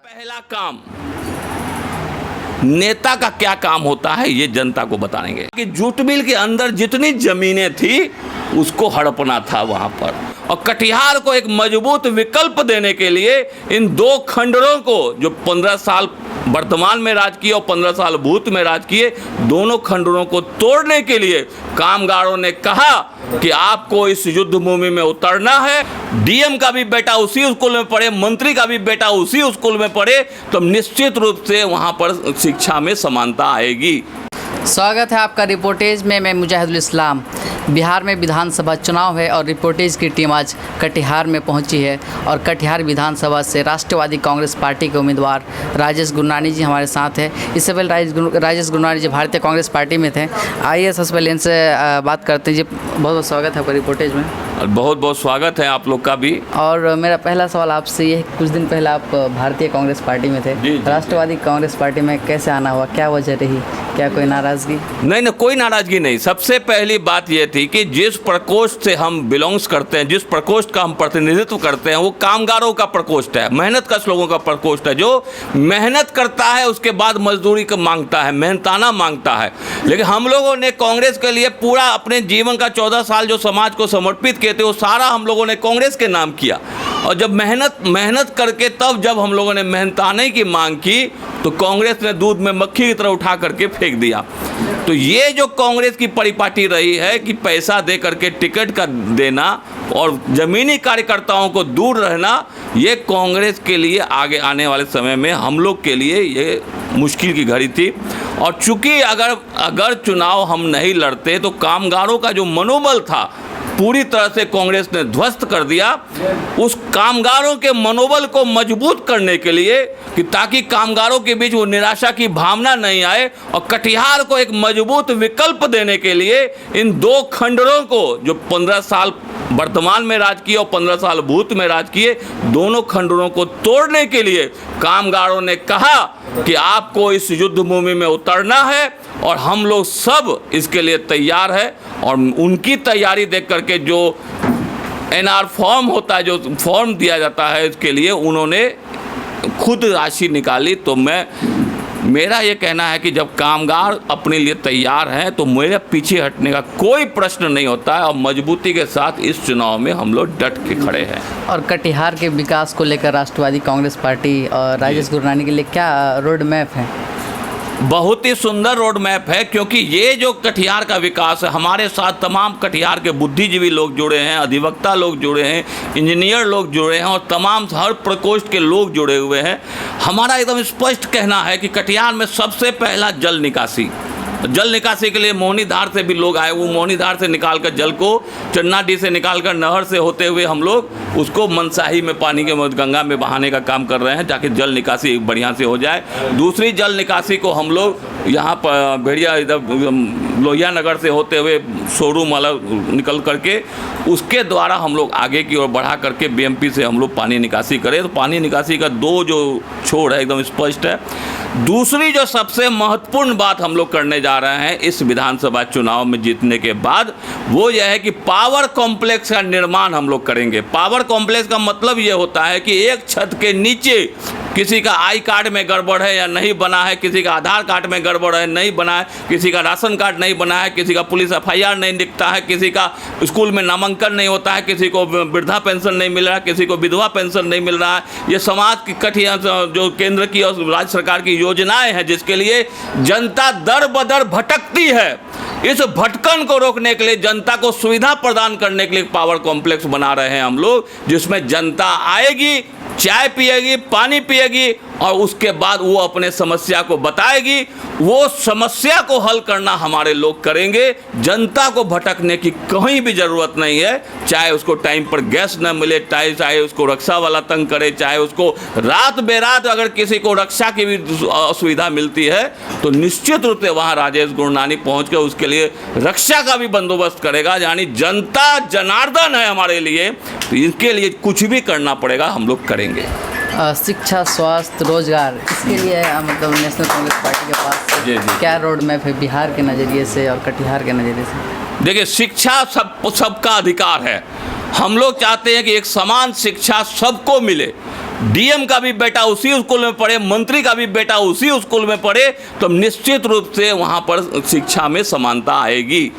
पहला काम नेता का क्या काम होता है ये जनता को बताएंगे कि जूट मिल के अंदर जितनी जमीनें थी उसको हड़पना था वहां पर, और कटिहार को एक मजबूत विकल्प देने के लिए इन दो खंडरों को जो 15 साल वर्तमान में राज किए और 15 साल भूत में राज किए, दोनों खंडरों को तोड़ने के लिए कामगारों ने कहा कि आपको इस युद्ध भूमि में उतरना है। डीएम का भी बेटा उसी स्कूल में पढ़े, मंत्री का भी बेटा उसी स्कूल में पढ़े, तो निश्चित रूप से वहां पर शिक्षा में समानता आएगी। स्वागत है आपका रिपोर्टेज में। मैं मुजाहिदुल इस्लाम। बिहार में विधानसभा चुनाव है और रिपोर्टेज की टीम आज कटिहार में पहुंची है और कटिहार विधानसभा से राष्ट्रवादी कांग्रेस पार्टी के उम्मीदवार राजेश गुरनानी जी हमारे साथ हैं। इससे पहले राजेश गुरनानी जी भारतीय कांग्रेस पार्टी में थे। आइए सबसे पहले इनसे बात करते हैं। जी बहुत बहुत स्वागत है आपका रिपोर्टेज में। और बहुत बहुत स्वागत है आप लोग का भी। और मेरा पहला सवाल आपसे ये है, कुछ दिन पहले आप भारतीय कांग्रेस पार्टी में थे, राष्ट्रवादी कांग्रेस पार्टी में कैसे आना हुआ, क्या वजह रही, क्या कोई नाराज़गी? नहीं, कोई नाराज़गी नहीं। सबसे पहली बात यह थी कि जिस प्रकोष्ठ से हम बिलोंग्स करते हैं, जिस प्रकोष्ठ का हम प्रतिनिधित्व करते हैं, वो कामगारों का प्रकोष्ठ है, मेहनत कश लोगों का प्रकोष्ठ है, जो मेहनत करता है उसके बाद मजदूरी का मांगता है, मेहनताना मांगता है। लेकिन हम लोगों ने कांग्रेस के लिए पूरा अपने जीवन का 14 साल जो समाज को समर्पित किए थे वो सारा हम लोगों ने कांग्रेस के नाम किया। और जब मेहनत करके तब जब हम लोगों ने मेहनताने की मांग की तो कांग्रेस ने दूध में मक्खी की तरह उठा करके फेंक दिया। तो ये जो कांग्रेस की परिपाटी रही है कि पैसा दे करके टिकट का देना और ज़मीनी कार्यकर्ताओं को दूर रहना, ये कांग्रेस के लिए आगे आने वाले समय में हम लोग के लिए ये मुश्किल की घड़ी थी। और चूँकि अगर चुनाव हम नहीं लड़ते तो कामगारों का जो मनोबल था पूरी तरह से कांग्रेस ने ध्वस्त कर दिया। उस कामगारों के मनोबल को मजबूत करने के लिए कि ताकि कामगारों के बीच वो निराशा की भावना नहीं आए और कटिहार को एक मजबूत विकल्प देने के लिए इन दो खंडरों को जो 15 साल वर्तमान में राज किए और 15 साल भूत में राज किए, दोनों खंडरों को तोड़ने के लिए कामगारों ने कहा कि आपको इस युद्ध भूमि में उतरना है और हम लोग सब इसके लिए तैयार है। और उनकी तैयारी देख करके जो एनआर फॉर्म होता है, जो फॉर्म दिया जाता है, इसके लिए उन्होंने खुद राशि निकाली। तो मेरा ये कहना है कि जब कामगार अपने लिए तैयार हैं तो मेरे पीछे हटने का कोई प्रश्न नहीं होता है और मजबूती के साथ इस चुनाव में हम लोग डट के खड़े हैं। और कटिहार के विकास को लेकर राष्ट्रवादी कांग्रेस पार्टी और राजेश गुरनानी के लिए क्या रोड मैप है? बहुत ही सुंदर रोड मैप है, क्योंकि ये जो कटिहार का विकास है, हमारे साथ तमाम कटिहार के बुद्धिजीवी लोग जुड़े हैं, अधिवक्ता लोग जुड़े हैं, इंजीनियर लोग जुड़े हैं और तमाम हर प्रकोष्ठ के लोग जुड़े हुए हैं। हमारा एकदम स्पष्ट कहना है कि कटिहार में सबसे पहला जल निकासी के लिए मोहनी धार से भी लोग आए। वो मोहनी धार से निकालकर जल को चन्नाडी से निकालकर नहर से होते हुए हम लोग उसको मनसाही में पानी के गंगा में बहाने का काम कर रहे हैं ताकि जल निकासी बढ़िया से हो जाए। दूसरी जल निकासी को हम लोग यहाँ पर भेड़िया इधर लोहिया नगर से होते हुए शोरूम वाला निकल करके उसके द्वारा हम लोग आगे की ओर बढ़ा करके बीएमपी से हम लोग पानी निकासी करें। तो पानी निकासी का दो जो छोर है एकदम स्पष्ट है। दूसरी जो सबसे महत्वपूर्ण बात हम लोग करने जा रहे हैं इस विधानसभा चुनाव में जीतने के बाद, वो यह है कि पावर कॉम्प्लेक्स का निर्माण हम लोग करेंगे। पावर कॉम्प्लेक्स का मतलब ये होता है कि एक छत के नीचे किसी का आई कार्ड में गड़बड़ है या नहीं बना है, किसी का आधार कार्ड में गड़बड़ है नहीं बना है, किसी का राशन कार्ड नहीं बना है, किसी का पुलिस एफआईआर नहीं दिखता है, किसी का स्कूल में नामांकन नहीं होता है, किसी को वृद्धा पेंशन नहीं मिल रहा है, किसी को विधवा पेंशन नहीं मिल रहा है। ये समाज की कठिन जो केंद्र की और राज्य सरकार की योजनाएं हैं जिसके लिए जनता दर बदर भटकती है, इस भटकन को रोकने के लिए, जनता को सुविधा प्रदान करने के लिए पावर कॉम्प्लेक्स बना रहे हैं हम लोग, जिसमें जनता आएगी, चाय पिएगी, पानी पिएगी और उसके बाद वो अपने समस्या को बताएगी। वो समस्या को हल करना हमारे लोग करेंगे। जनता को भटकने की कहीं भी ज़रूरत नहीं है। चाहे उसको टाइम पर गैस न मिले, चाहे उसको रक्षा वाला तंग करे, चाहे उसको रात बेरात अगर किसी को रक्षा की भी असुविधा मिलती है तो निश्चित रूप से वहाँ राजेश गुरनानी पहुँच कर उसके लिए रक्षा का भी बंदोबस्त करेगा। यानी जनता जनार्दन है हमारे लिए, तो इसके लिए कुछ भी करना पड़ेगा, हम लोग करेंगे। शिक्षा, स्वास्थ्य, रोजगार, इसके लिए मतलब नेशनल कांग्रेस पार्टी के पास क्या रोड मैप है बिहार के नज़रिए से और कटिहार के नज़रिए से? देखिए, शिक्षा सबका अधिकार है हम लोग चाहते हैं कि एक समान शिक्षा सबको मिले। डीएम का भी बेटा उसी स्कूल में पढ़े, मंत्री का भी बेटा उसी स्कूल में पढ़े, तो निश्चित रूप से वहाँ पर शिक्षा में समानता आएगी।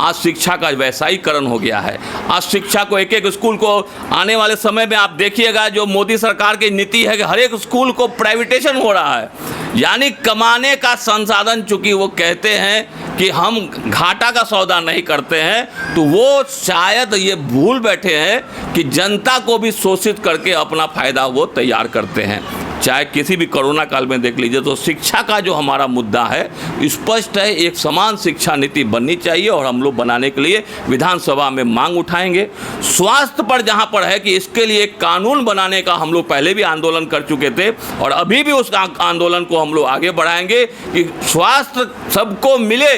आज शिक्षा का वैसायीकरण हो गया है। आज शिक्षा को एक एक स्कूल को आने वाले समय में आप देखिएगा, जो मोदी सरकार की नीति है कि हर एक स्कूल को प्राइवेटेशन हो रहा है, यानी कमाने का संसाधन। चूंकि वो कहते हैं कि हम घाटा का सौदा नहीं करते हैं, तो वो शायद ये भूल बैठे हैं कि जनता को भी शोषित करके अपना फायदा वो तैयार करते हैं। चाहे किसी भी कोरोना काल में देख लीजिए, तो शिक्षा का जो हमारा मुद्दा है स्पष्ट है, एक समान शिक्षा नीति बननी चाहिए और हम लोग बनाने के लिए विधानसभा में मांग उठाएंगे। स्वास्थ्य पर जहां पर है कि इसके लिए एक कानून बनाने का हम लोग पहले भी आंदोलन कर चुके थे और अभी भी उस आंदोलन को हम लोग आगे बढ़ाएंगे कि स्वास्थ्य सबको मिले,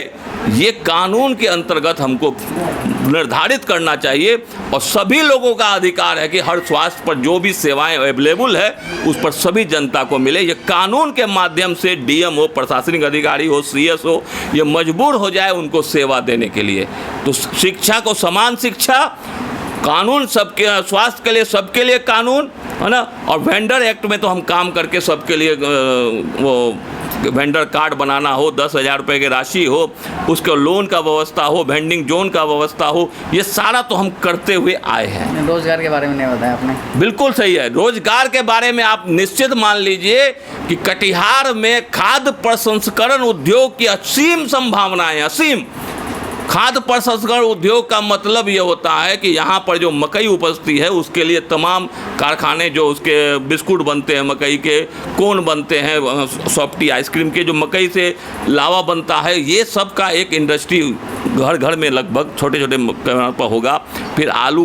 ये कानून के अंतर्गत हमको निर्धारित करना चाहिए और सभी लोगों का अधिकार है कि हर स्वास्थ्य पर जो भी सेवाएं अवेलेबल है उस पर सभी जनता को मिले। ये कानून के माध्यम से डीएम हो, प्रशासनिक अधिकारी हो, सीएस हो, ये मजबूर हो जाए उनको सेवा देने के लिए। तो शिक्षा को समान शिक्षा, कानून सबके, स्वास्थ्य के लिए सबके लिए कानून, है ना। और वेंडर एक्ट में तो हम काम करके सबके लिए वो वेंडर कार्ड बनाना हो, 10,000 रुपये की राशि हो, उसके लोन का व्यवस्था हो, वेंडिंग जोन का व्यवस्था हो, ये सारा तो हम करते हुए आए हैं। रोजगार के बारे में नहीं बताया आपने। बिल्कुल सही है। रोजगार के बारे में आप निश्चित मान लीजिए कि कटिहार में खाद्य प्रसंस्करण उद्योग की असीम संभावनाएं, असीम। खाद्य प्रसंस्करण उद्योग का मतलब ये होता है कि यहाँ पर जो मकई उपजती है उसके लिए तमाम कारखाने, जो उसके बिस्कुट बनते हैं, मकई के कोन बनते हैं, सॉफ्टी आइसक्रीम के जो मकई से लावा बनता है, ये सब का एक इंडस्ट्री घर घर में लगभग छोटे छोटे पैमाने पर होगा। फिर आलू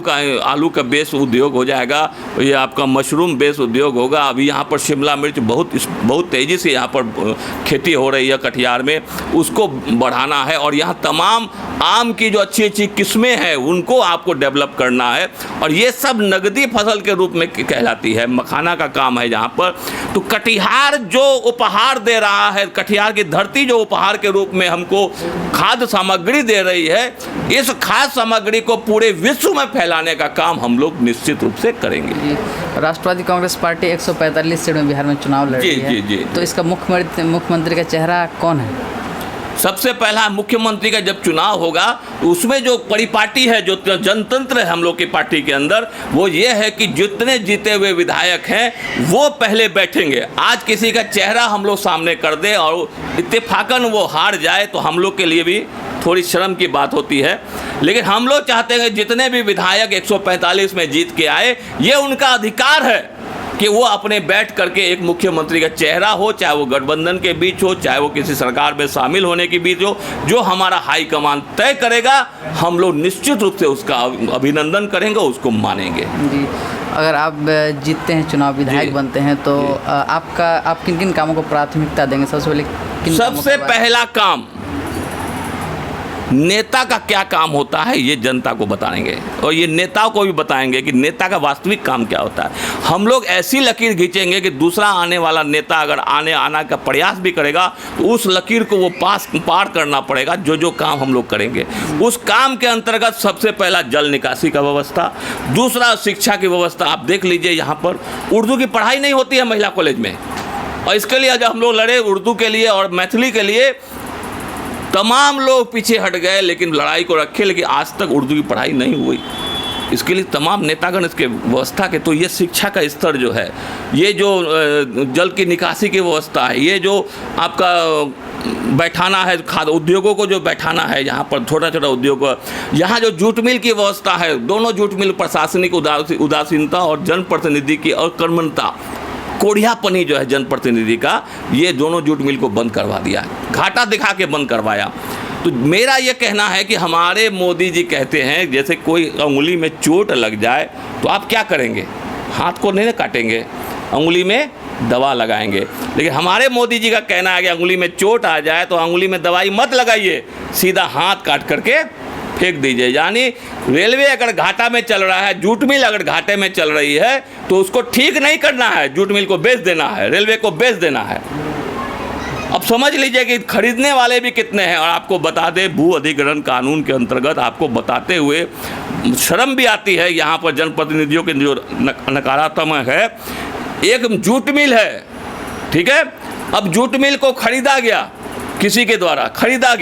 का बेस उद्योग हो जाएगा, ये आपका मशरूम बेस उद्योग होगा। अभी यहाँ पर शिमला मिर्च बहुत तेज़ी से यहाँ पर खेती हो रही है कटिहार में, उसको बढ़ाना है। और यहाँ तमाम आम की जो अच्छी अच्छी किस्में हैं उनको आपको डेवलप करना है और ये सब नगदी फसल के रूप में कहलाती है। मखाना का काम है जहाँ पर। तो कटिहार जो उपहार दे रहा है, कटिहार की धरती जो उपहार के रूप में हमको खाद्य सामग्री दे रही है, इस खाद्य सामग्री को पूरे विश्व में फैलाने का काम हम लोग निश्चित रूप से करेंगे। राष्ट्रवादी कांग्रेस पार्टी 145 सीट में बिहार में चुनाव लड़ रही है, जी। तो इसका मुख्यमंत्री का चेहरा कौन है? सबसे पहला मुख्यमंत्री का जब चुनाव होगा तो उसमें जो परिपाटी है, जो जनतंत्र है हम लोग की पार्टी के अंदर, वो ये है कि जितने जीते हुए विधायक हैं वो पहले बैठेंगे। आज किसी का चेहरा हम लोग सामने कर दे और इत्तेफाकन वो हार जाए तो हम लोग के लिए भी थोड़ी शर्म की बात होती है। लेकिन हम लोग चाहते हैं जितने भी विधायक 145 में जीत के आए, ये उनका अधिकार है कि वो अपने बैठ करके एक मुख्यमंत्री का चेहरा हो, चाहे वो गठबंधन के बीच हो, चाहे वो किसी सरकार में शामिल होने के बीच हो, जो हमारा हाईकमान तय करेगा हम लोग निश्चित रूप से उसका अभिनंदन करेंगे, उसको मानेंगे। जी, अगर आप जीतते हैं, चुनाव विधायक बनते हैं, तो आप किन किन कामों को प्राथमिकता देंगे? सबसे पहला काम, नेता का क्या काम होता है ये जनता को बताएंगे और ये नेताओं को भी बताएंगे कि नेता का वास्तविक काम क्या होता है। हम लोग ऐसी लकीर खींचेंगे कि दूसरा आने वाला नेता अगर आना का प्रयास भी करेगा तो उस लकीर को वो पार करना पड़ेगा। जो काम हम लोग करेंगे उस काम के अंतर्गत सबसे पहला जल निकासी का व्यवस्था, दूसरा शिक्षा की व्यवस्था। आप देख लीजिए यहाँ पर उर्दू की पढ़ाई नहीं होती है महिला कॉलेज में, और इसके लिए जब हम लोग लड़े उर्दू के लिए और मैथिली के लिए, तमाम लोग पीछे हट गए, लेकिन लड़ाई को रखे, लेकिन आज तक उर्दू की पढ़ाई नहीं हुई। इसके लिए तमाम नेतागण इसके व्यवस्था के, तो ये शिक्षा का स्तर जो है, ये जो जल की निकासी की व्यवस्था है, ये जो आपका बैठाना है, खाद्य उद्योगों को जो बैठाना है, यहाँ पर छोटा छोटा उद्योग, यहाँ जो जूट मिल की व्यवस्था है, दोनों जूट मिल प्रशासनिक उदासीनता और जनप्रतिनिधि की अकर्मण्यता, कोढ़ियापनी जो है जनप्रतिनिधि का, ये दोनों जूट मिल को बंद करवा दिया, घाटा दिखा के बंद करवाया। तो मेरा ये कहना है कि हमारे मोदी जी कहते हैं जैसे कोई उंगली में चोट लग जाए तो आप क्या करेंगे? हाथ को नहीं काटेंगे, उंगली में दवा लगाएंगे। लेकिन हमारे मोदी जी का कहना है कि उंगली में चोट आ जाए तो उंगली में दवाई मत लगाइए, सीधा हाथ काट करके फेंक दीजिए। यानी रेलवे अगर घाटा में चल रहा है, जूट मिल अगर घाटे में चल रही है, तो उसको ठीक नहीं करना है, जूट मिल को बेच देना है, रेलवे को बेच देना है। अब समझ लीजिए कि खरीदने वाले भी कितने हैं। और आपको बता दें, भू अधिग्रहण कानून के अंतर्गत आपको बताते हुए शर्म भी आती है, यहाँ पर जनप्रतिनिधियों के जो नकारात्मक है। एक जूट मिल है, ठीक है, अब जूट मिल को खरीदा गया, किसी के द्वारा खरीदा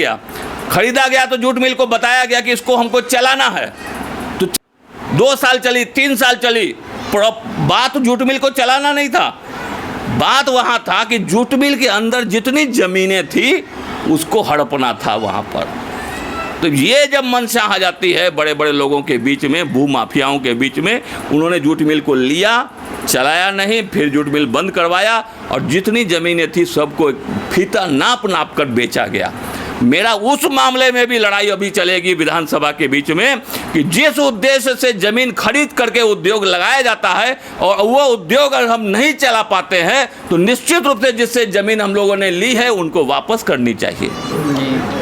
गया तो जूट मिल को बताया गया कि इसको हमको चलाना है, तो 2 साल चली, 3 साल चली, पर बात जूट मिल को चलाना नहीं था। बात वहाँ था कि जूट मिल के अंदर जितनी ज़मीनें थी उसको हड़पना था वहाँ पर। तो ये जब मंशा आ जाती है बड़े बड़े लोगों के बीच में, भू माफियाओं के बीच में, उन्होंने जूट मिल को लिया, चलाया नहीं, फिर जूट मिल बंद करवाया और जितनी ज़मीनें थी सबको फीता नाप कर बेचा गया। मेरा उस मामले में भी लड़ाई अभी चलेगी विधानसभा के बीच में कि जिस उद्देश्य से ज़मीन खरीद करके उद्योग लगाया जाता है और वो उद्योग अगर हम नहीं चला पाते हैं तो निश्चित रूप से जिससे ज़मीन हम लोगों ने ली है उनको वापस करनी चाहिए,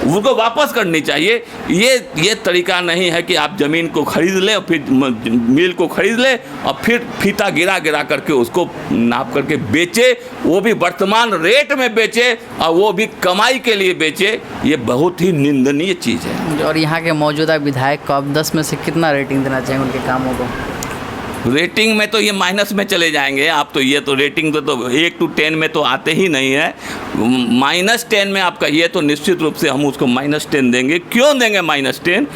उनको वापस करनी चाहिए। ये तरीका नहीं है कि आप ज़मीन को खरीद लें और फिर मिल को खरीद लें और फिर फीता गिरा करके उसको नाप करके बेचे, वो भी वर्तमान रेट में बेचे और वो भी कमाई के लिए बेचे। ये बहुत ही निंदनीय चीज़ है। और यहाँ के मौजूदा विधायक को आप 10 में से कितना रेटिंग देना चाहेंगे उनके कामों को? रेटिंग में तो ये माइनस में चले जाएंगे आप, तो ये तो रेटिंग तो 1 to 10 में तो आते ही नहीं है। -10 में आप कहिए तो निश्चित रूप से हम उसको -10 देंगे। क्यों देंगे -10?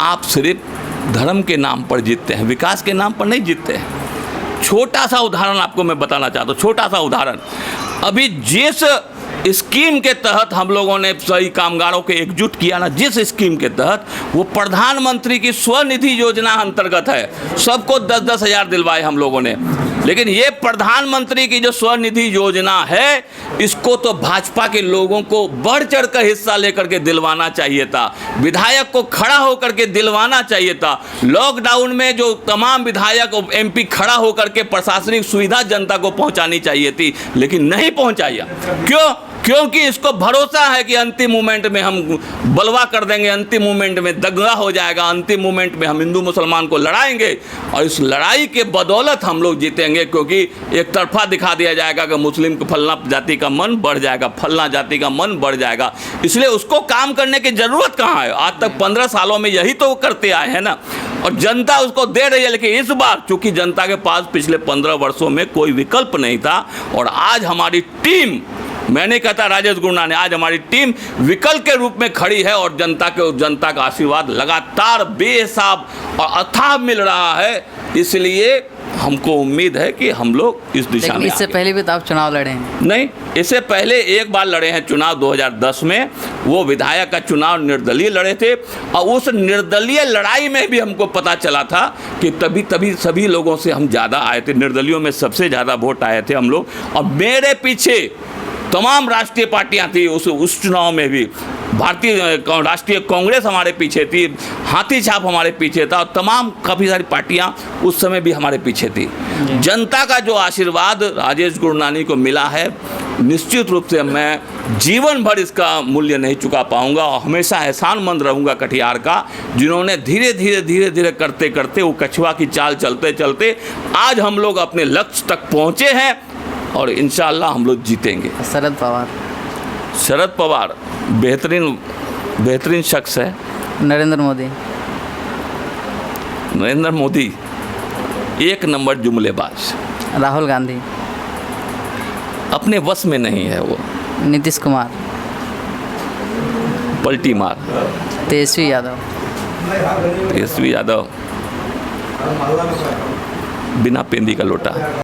आप सिर्फ धर्म के नाम पर जीतते हैं, विकास के नाम पर नहीं जीतते हैं। छोटा सा उदाहरण आपको मैं बताना चाहता हूँ, छोटा सा उदाहरण। अभी जिस स्कीम के तहत हम लोगों ने सही कामगारों के एकजुट किया ना, जिस स्कीम के तहत, वो प्रधानमंत्री की स्वनिधि योजना अंतर्गत है। सबको 10-10 हज़ार दिलवाए हम लोगों ने, लेकिन ये प्रधानमंत्री की जो स्वनिधि योजना है इसको तो भाजपा के लोगों को बढ़ चढ़ कर हिस्सा लेकर के दिलवाना चाहिए था, विधायक को खड़ा होकर के दिलवाना चाहिए था। लॉकडाउन में जो तमाम विधायक और MP खड़ा होकर के प्रशासनिक सुविधा जनता को पहुंचानी चाहिए थी, लेकिन नहीं पहुंचाया। क्यों? क्योंकि इसको भरोसा है कि अंतिम मोमेंट में हम बलवा कर देंगे, अंतिम मोमेंट में दंगा हो जाएगा, अंतिम मोमेंट में हम हिंदू मुसलमान को लड़ाएंगे और इस लड़ाई के बदौलत हम लोग जीतेंगे। क्योंकि एक तरफा दिखा दिया जाएगा कि मुस्लिम को फलना जाति का मन बढ़ जाएगा, फलना जाति का मन बढ़ जाएगा, इसलिए उसको काम करने की ज़रूरत कहाँ है? आज तक 15 सालों में यही तो करते आए हैं ना, और जनता उसको दे रही है। लेकिन इस बार चूंकि जनता के पास पिछले 15 वर्षों में कोई विकल्प नहीं था और आज हमारी टीम, मैं नहीं कहता राजेश गुरनानी, आज हमारी टीम विकल्प के रूप में खड़ी है और जनता का आशीर्वाद लगातार बेहिसाब और अथाह मिल रहा है। इसलिए हमको उम्मीद है कि हम लोग इस दिशा में। इससे पहले भी तो आप चुनाव लड़े हैं? नहीं, इससे पहले एक बार लड़े हैं चुनाव 2010 में, वो विधायक का चुनाव निर्दलीय लड़े थे और उस निर्दलीय लड़ाई में भी हमको पता चला था कि तभी सभी लोगों से हम ज़्यादा आए थे, निर्दलियों में सबसे ज़्यादा वोट आए थे हम लोग। और मेरे पीछे तमाम राष्ट्रीय पार्टियां थी उस चुनाव में भी। भारतीय राष्ट्रीय कांग्रेस हमारे पीछे थी, हाथी छाप हमारे पीछे था और तमाम काफ़ी सारी पार्टियां उस समय भी हमारे पीछे थी। जनता का जो आशीर्वाद राजेश गुरनानी को मिला है, निश्चित रूप से मैं जीवन भर इसका मूल्य नहीं चुका पाऊंगा और हमेशा एहसानमंद रहूंगा कटिहार का, जिन्होंने धीरे धीरे करते करते वो कछुआ की चाल चलते चलते आज हम लोग अपने लक्ष्य तक पहुँचे हैं और इंशाअल्लाह हम लोग जीतेंगे। शरद पवार बेहतरीन शख्स है। नरेंद्र मोदी 1 नंबर जुमलेबाज। राहुल गांधी अपने वश में नहीं है वो। नीतीश कुमार पलटी मार। तेजस्वी यादव बिना पेंदी का लोटा।